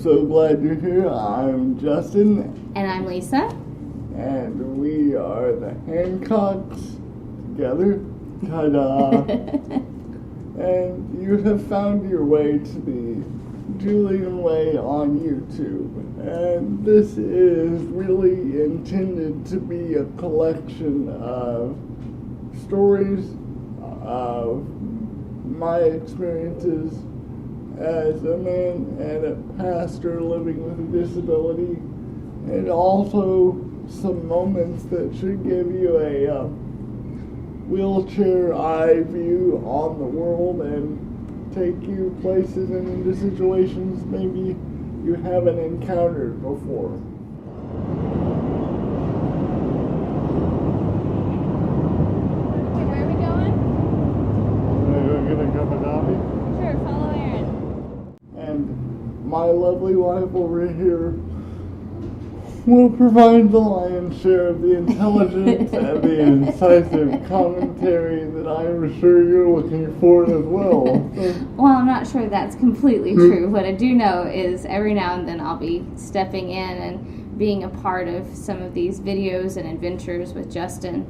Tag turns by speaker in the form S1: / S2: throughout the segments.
S1: so glad you're here. I'm Justin.
S2: And I'm Lisa.
S1: And we are the Hancocks together. Ta-da! And you have found your way to the Julian Way on YouTube. And this is really intended to be a collection of stories of my experiences as a man and a pastor living with a disability, and also some moments that should give you a wheelchair eye view on the world and take you places and into situations maybe you haven't encountered before.
S2: Okay, where are we going?
S1: We're gonna cup of coffee.
S2: Sure, follow Aaron.
S1: And my lovely wife over here will provide the lion's share of the intelligence and the incisive commentary that I am sure you're looking for as well.
S2: Well, I'm not sure that's completely true. What I do know is every now and then I'll be stepping in and being a part of some of these videos and adventures with Justin,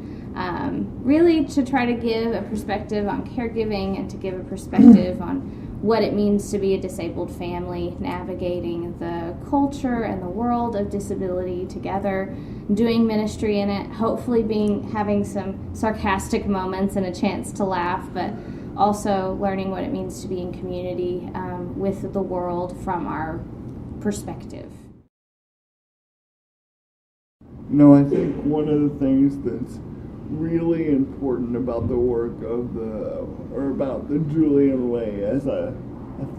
S2: really to try to give a perspective on caregiving and to give a perspective on what it means to be a disabled family, navigating the culture and the world of disability together, doing ministry in it, hopefully having some sarcastic moments and a chance to laugh, but also learning what it means to be in community with the world from our perspective.
S1: I think one of the things that's really important about the work of about the Julian Way as a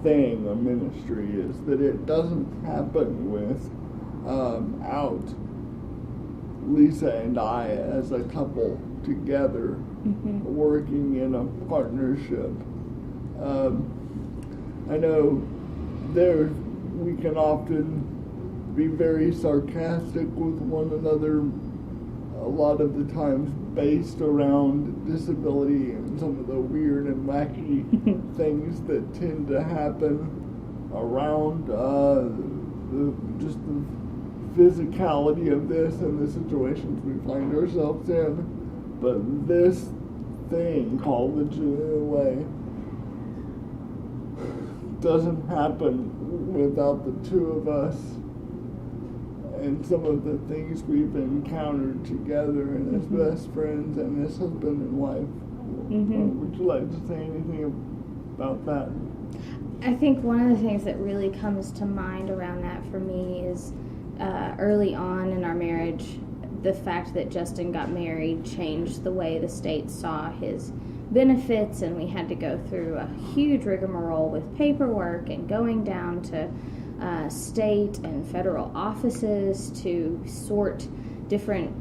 S1: thing, a ministry, is that it doesn't happen without Lisa and I as a couple together, working in a partnership. I know we can often be very sarcastic with one another, a lot of the times based around disability and some of the weird and wacky things that tend to happen around just the physicality of this and the situations we find ourselves in. But this thing called the Julian Way doesn't happen without the two of us and some of the things we've encountered together, and as best friends and as husband and wife. Would you like to say anything about that?
S2: I think one of the things that really comes to mind around that for me is early on in our marriage, the fact that Justin got married changed the way the state saw his benefits, and we had to go through a huge rigmarole with paperwork and going down to state and federal offices to sort different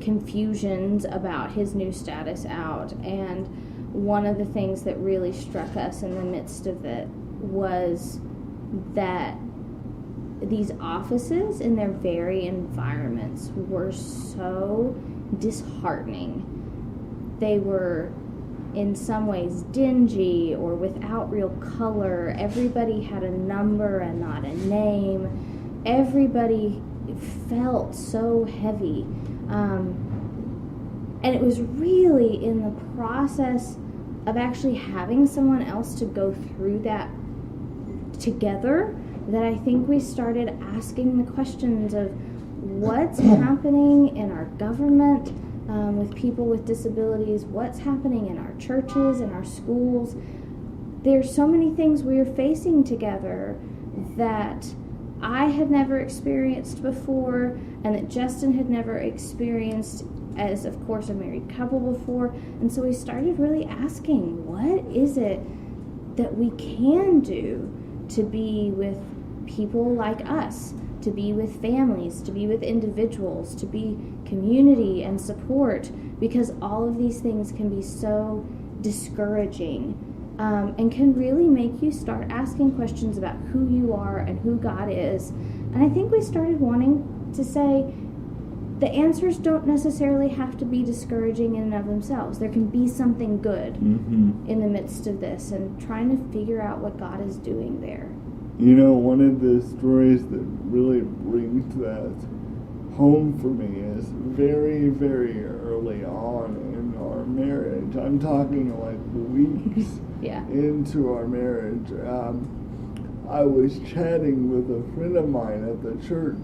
S2: confusions about his new status out. And one of the things that really struck us in the midst of it was that these offices in their very environments were so disheartening. They were in some ways dingy or without real color. Everybody had a number and not a name. Everybody felt so heavy. And it was really in the process of actually having someone else to go through that together that I think we started asking the questions of what's happening in our government with people with disabilities, what's happening in our churches, in our schools. There's so many things we are facing together that I had never experienced before, and that Justin had never experienced as, of course, a married couple before. And so we started really asking, what is it that we can do to be with people like us, to be with families, to be with individuals, to be community and support, because all of these things can be so discouraging and can really make you start asking questions about who you are and who God is. And I think we started wanting to say the answers don't necessarily have to be discouraging in and of themselves. There can be something good in the midst of this, and trying to figure out what God is doing there.
S1: You know, one of the stories that really brings that home for me is very, very early on in our marriage. I'm talking like weeks into our marriage. I was chatting with a friend of mine at the church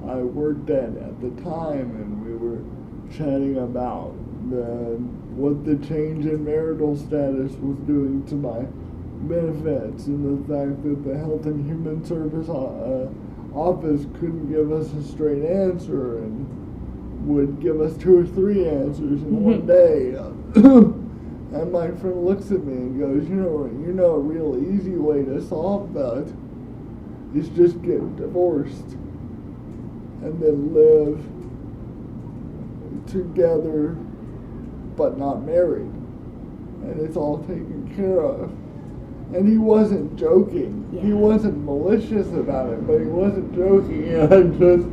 S1: I worked at the time, and we were chatting about what the change in marital status was doing to my benefits, and the fact that the Health and Human Service office couldn't give us a straight answer and would give us 2 or 3 answers in one day. And my friend looks at me and goes, you know, a real easy way to solve that is just get divorced and then live together but not married, and it's all taken care of. And he wasn't joking. Yeah. He wasn't malicious about it, but he wasn't joking. And just,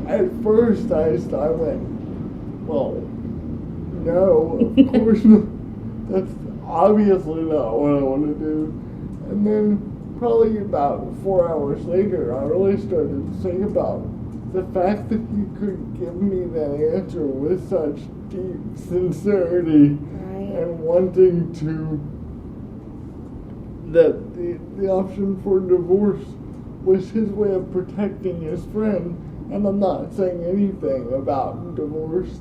S1: at first I went, well, no, of course not. That's obviously not what I want to do. And then probably about 4 hours later, I really started to think about the fact that you could give me that answer with such deep sincerity and wanting to, that the option for divorce was his way of protecting his friend. And I'm not saying anything about divorce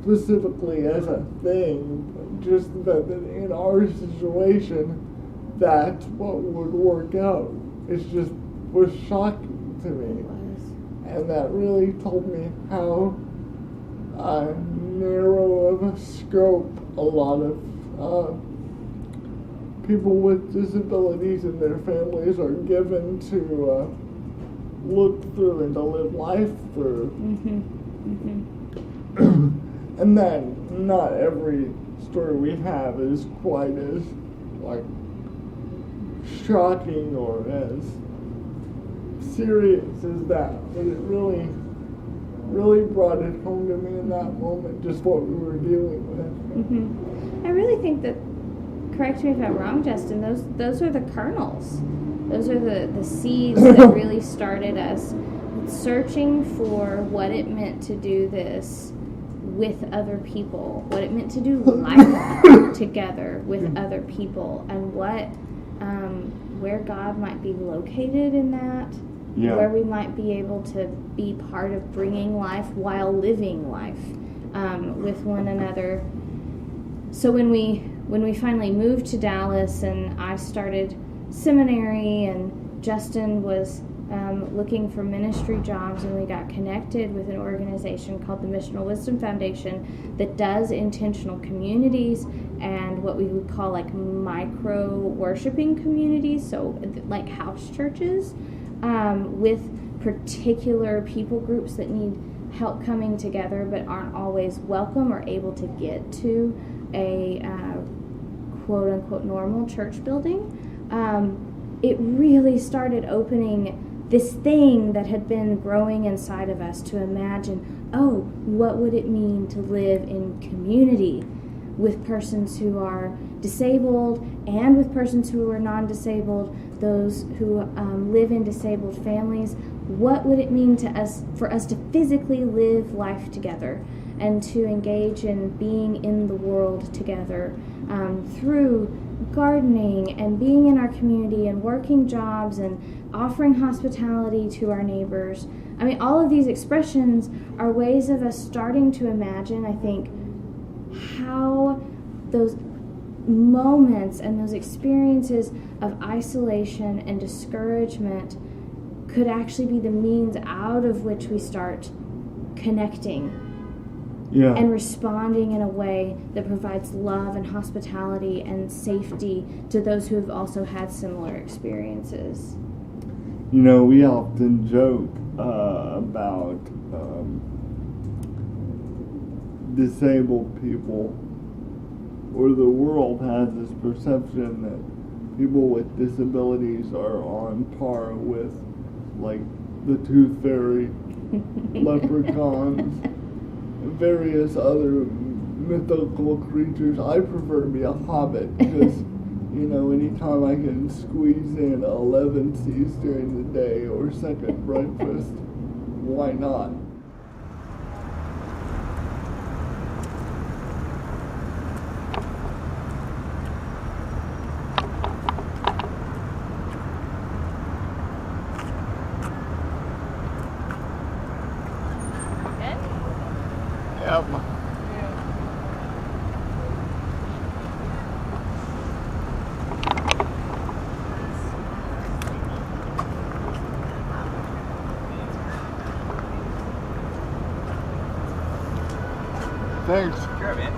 S1: specifically as a thing, but just that in our situation, that's what would work out. It just was shocking to me. And that really told me how narrow of a scope a lot of people with disabilities and their families are given to look through and to live life through. And then not every story we have is quite as like shocking or as serious as that, but it really brought it home to me in that moment, just what we were dealing with.
S2: I really think that, correct me if I'm wrong, Justin, those are the kernels. Those are the seeds that really started us searching for what it meant to do this with other people, what it meant to do life together with other people, and what where God might be located in that, where we might be able to be part of bringing life while living life with one another. So when we finally moved to Dallas and I started seminary and Justin was looking for ministry jobs, and we got connected with an organization called the Missional Wisdom Foundation that does intentional communities and what we would call like micro worshiping communities, so like house churches with particular people groups that need help coming together but aren't always welcome or able to get to a quote-unquote normal church building. It really started opening this thing that had been growing inside of us to imagine, what would it mean to live in community with persons who are disabled and with persons who are non-disabled, those who live in disabled families. What would it mean for us to physically live life together and to engage in being in the world together through gardening and being in our community and working jobs and offering hospitality to our neighbors. I mean, all of these expressions are ways of us starting to imagine, I think, how those moments and those experiences of isolation and discouragement could actually be the means out of which we start connecting and responding in a way that provides love and hospitality and safety to those who have also had similar experiences.
S1: You know, we often joke about disabled people, or the world has this perception that people with disabilities are on par with, like, the Tooth Fairy, leprechauns, various other mythical creatures. I prefer to be a hobbit because you know, anytime I can squeeze in 11 C's during the day or second breakfast, why not? Yep. Thanks.
S3: Sure, man.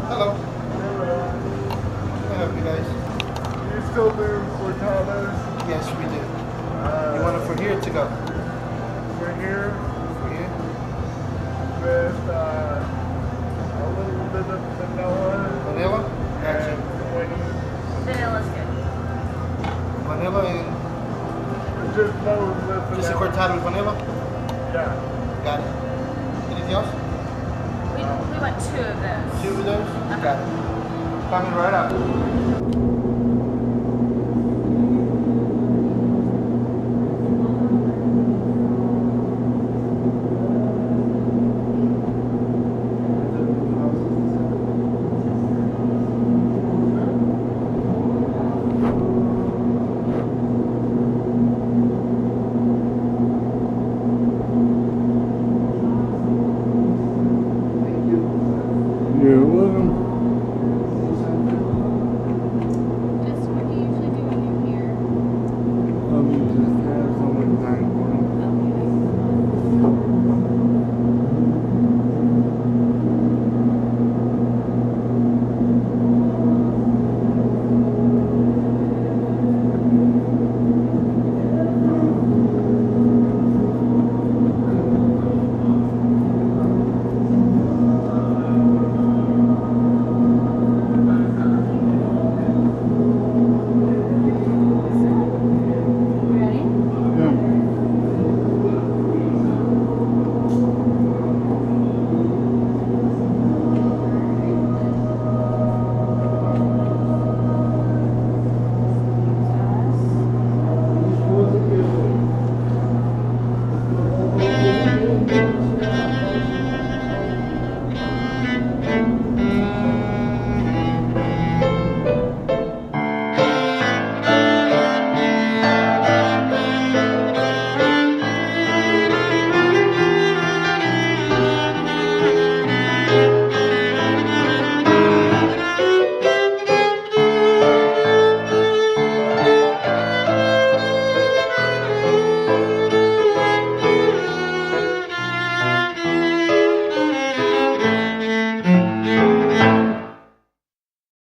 S4: Hello. Can I help you guys?
S1: You still do cortados?
S4: Yes, we do. You want it for here to go?
S1: For here
S4: For here?
S1: with a little bit of vanilla
S4: Vanilla?
S1: and
S4: Gotcha.
S1: 20.
S2: Vanilla's good.
S4: Vanilla and
S1: Just those with
S4: just a
S1: vanilla.
S4: cortado with vanilla?
S1: Yeah.
S4: Got it. Anything else?
S2: We want 2 of those.
S4: 2 of those? Got it. Coming right up.